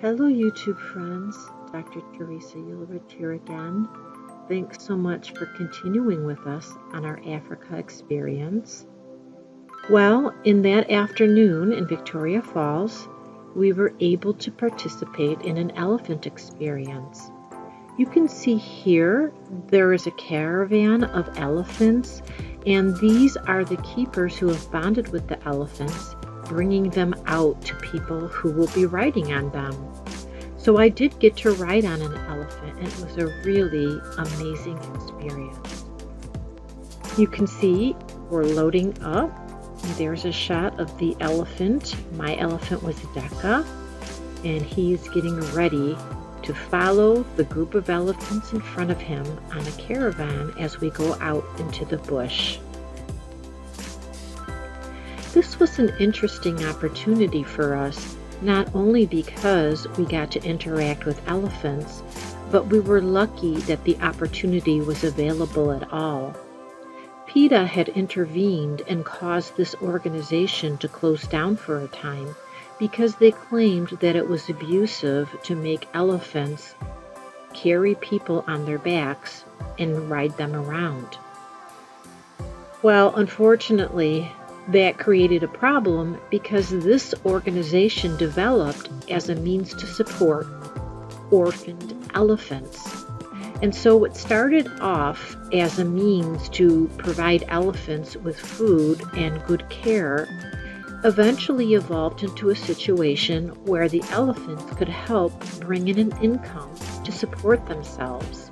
Hello YouTube friends, Dr. Teresa Ulrich here again. Thanks so much for continuing with us on our Africa experience. Well, in that afternoon in Victoria Falls, we were able to participate in an elephant experience. You can see here there is a caravan of elephants, and these are the keepers who have bonded with the elephants, bringing them out to people who will be riding on them. So I did get to ride on an elephant, and it was a really amazing experience. You can see we're loading up. There's a shot of the elephant. My elephant was Decca, and he's getting ready to follow the group of elephants in front of him on a caravan as we go out into the bush. This was an interesting opportunity for us, not only because we got to interact with elephants, but we were lucky that the opportunity was available at all. PETA had intervened and caused this organization to close down for a time because they claimed that it was abusive to make elephants carry people on their backs and ride them around. Well, unfortunately, that created a problem because this organization developed as a means to support orphaned elephants. And so it started off as a means to provide elephants with food and good care, eventually evolved into a situation where the elephants could help bring in an income to support themselves.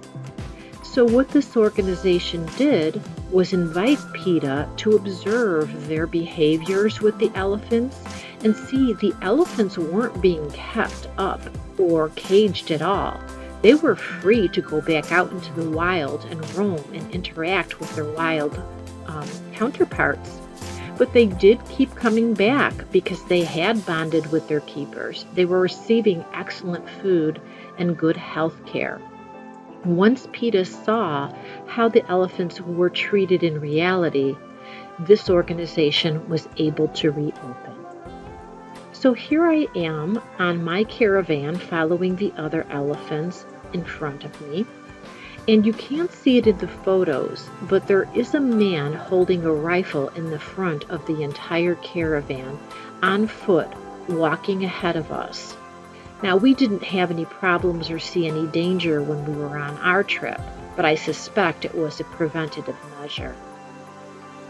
So what this organization did was invite PETA to observe their behaviors with the elephants and see the elephants weren't being kept up or caged at all. They were free to go back out into the wild and roam and interact with their wild counterparts. But they did keep coming back because they had bonded with their keepers. They were receiving excellent food and good health care. Once PETA saw how the elephants were treated in reality, this organization was able to reopen. So here I am on my caravan following the other elephants in front of me. And you can't see it in the photos, but there is a man holding a rifle in the front of the entire caravan, on foot, walking ahead of us. Now, we didn't have any problems or see any danger when we were on our trip, but I suspect it was a preventative measure.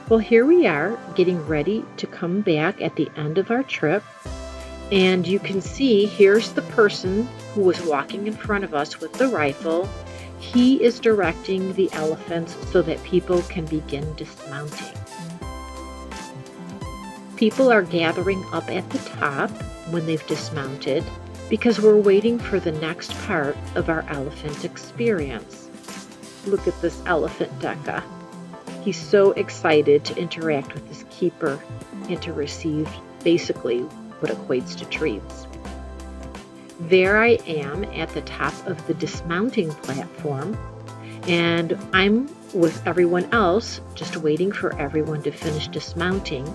Well, here we are getting ready to come back at the end of our trip, and you can see here's the person who was walking in front of us with the rifle. He is directing the elephants so that people can begin dismounting. People are gathering up at the top when they've dismounted because we're waiting for the next part of our elephant experience. Look at this elephant, Decca. He's so excited to interact with his keeper and to receive basically what equates to treats. There I am at the top of the dismounting platform, and I'm with everyone else, just waiting for everyone to finish dismounting.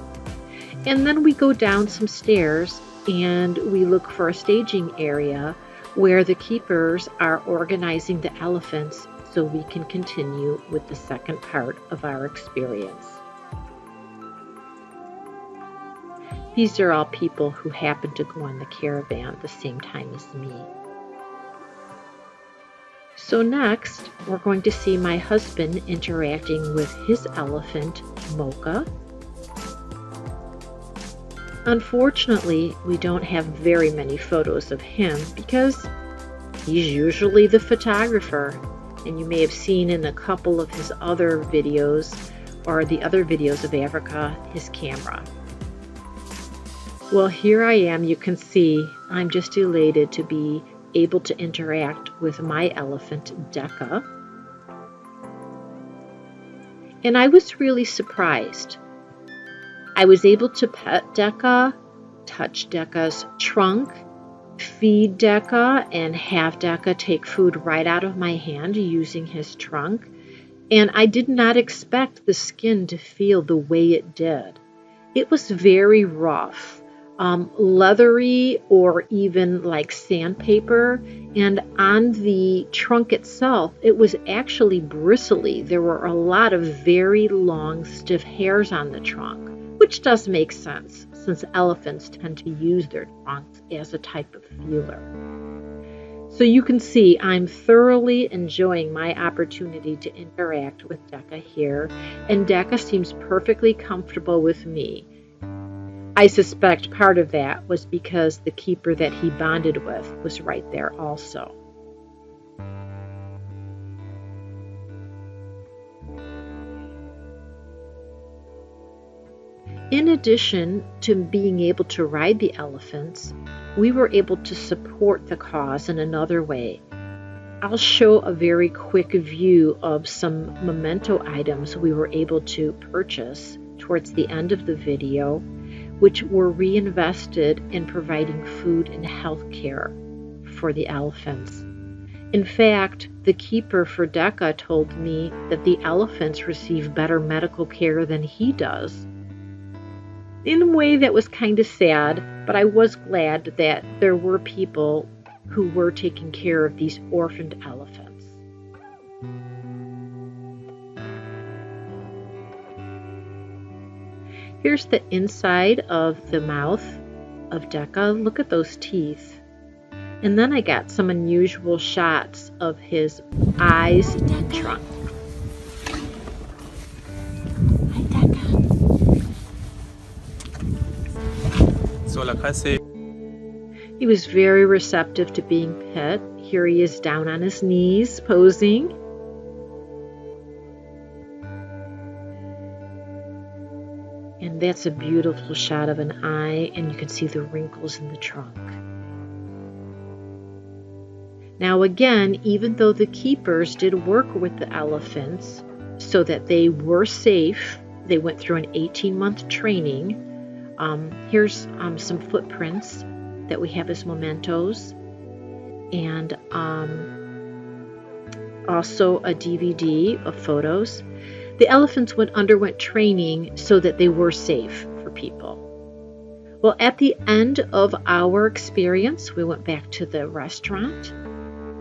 And then we go down some stairs and we look for a staging area where the keepers are organizing the elephants so we can continue with the second part of our experience. These are all people who happen to go on the caravan at the same time as me. So next, we're going to see my husband interacting with his elephant, Mocha. Unfortunately, we don't have very many photos of him because he's usually the photographer, and you may have seen in a couple of his other videos or the other videos of Africa, his camera. Well, here I am. You can see I'm just elated to be able to interact with my elephant, Decca. And I was really surprised. I was able to pet Decca, touch Decca's trunk, feed Decca, and have Decca take food right out of my hand using his trunk. And I did not expect the skin to feel the way it did. It was very rough. leathery or even like sandpaper. And on the trunk itself, it was actually bristly. There were a lot of very long, stiff hairs on the trunk, which does make sense since elephants tend to use their trunks as a type of feeler. So you can see I'm thoroughly enjoying my opportunity to interact with Decca here, and Decca seems perfectly comfortable with me. I suspect part of that was because the keeper that he bonded with was right there also. In addition to being able to ride the elephants, we were able to support the cause in another way. I'll show a very quick view of some memento items we were able to purchase towards the end of the video, which were reinvested in providing food and health care for the elephants. In fact, the keeper for Decca told me that the elephants receive better medical care than he does. In a way that was kind of sad, but I was glad that there were people who were taking care of these orphaned elephants. Here's the inside of the mouth of Decca. Look at those teeth. And then I got some unusual shots of his eyes and trunk. Hi, Decca. He was very receptive to being pet. Here he is down on his knees, posing. And that's a beautiful shot of an eye, and you can see the wrinkles in the trunk. Now again, even though the keepers did work with the elephants so that they were safe, they went through an 18-month training. Here's some footprints that we have as mementos, and also a DVD of photos. The elephants underwent training so that they were safe for people. Well, at the end of our experience, we went back to the restaurant,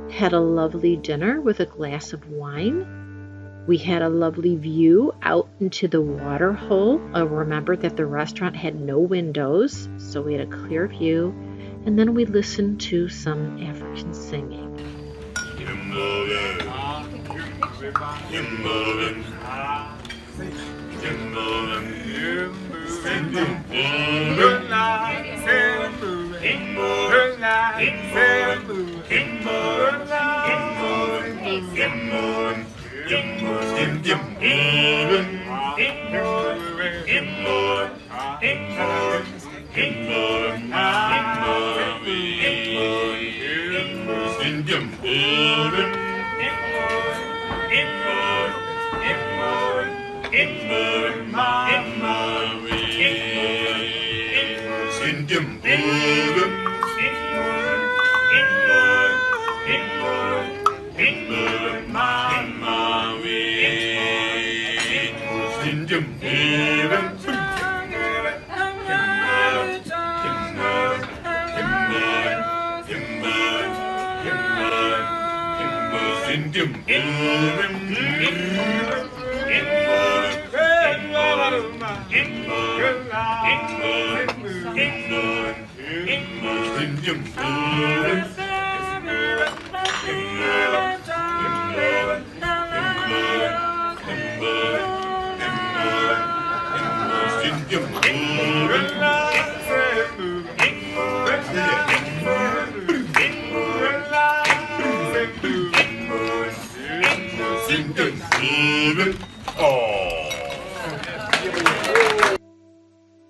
had a lovely dinner with a glass of wine. We had a lovely view out into the water hole. Remember that the restaurant had no windows, so we had a clear view. And then we listened to some African singing.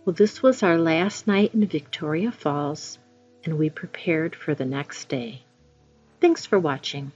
Well, this was our last night in Victoria Falls, and we prepared for the next day. Thanks for watching.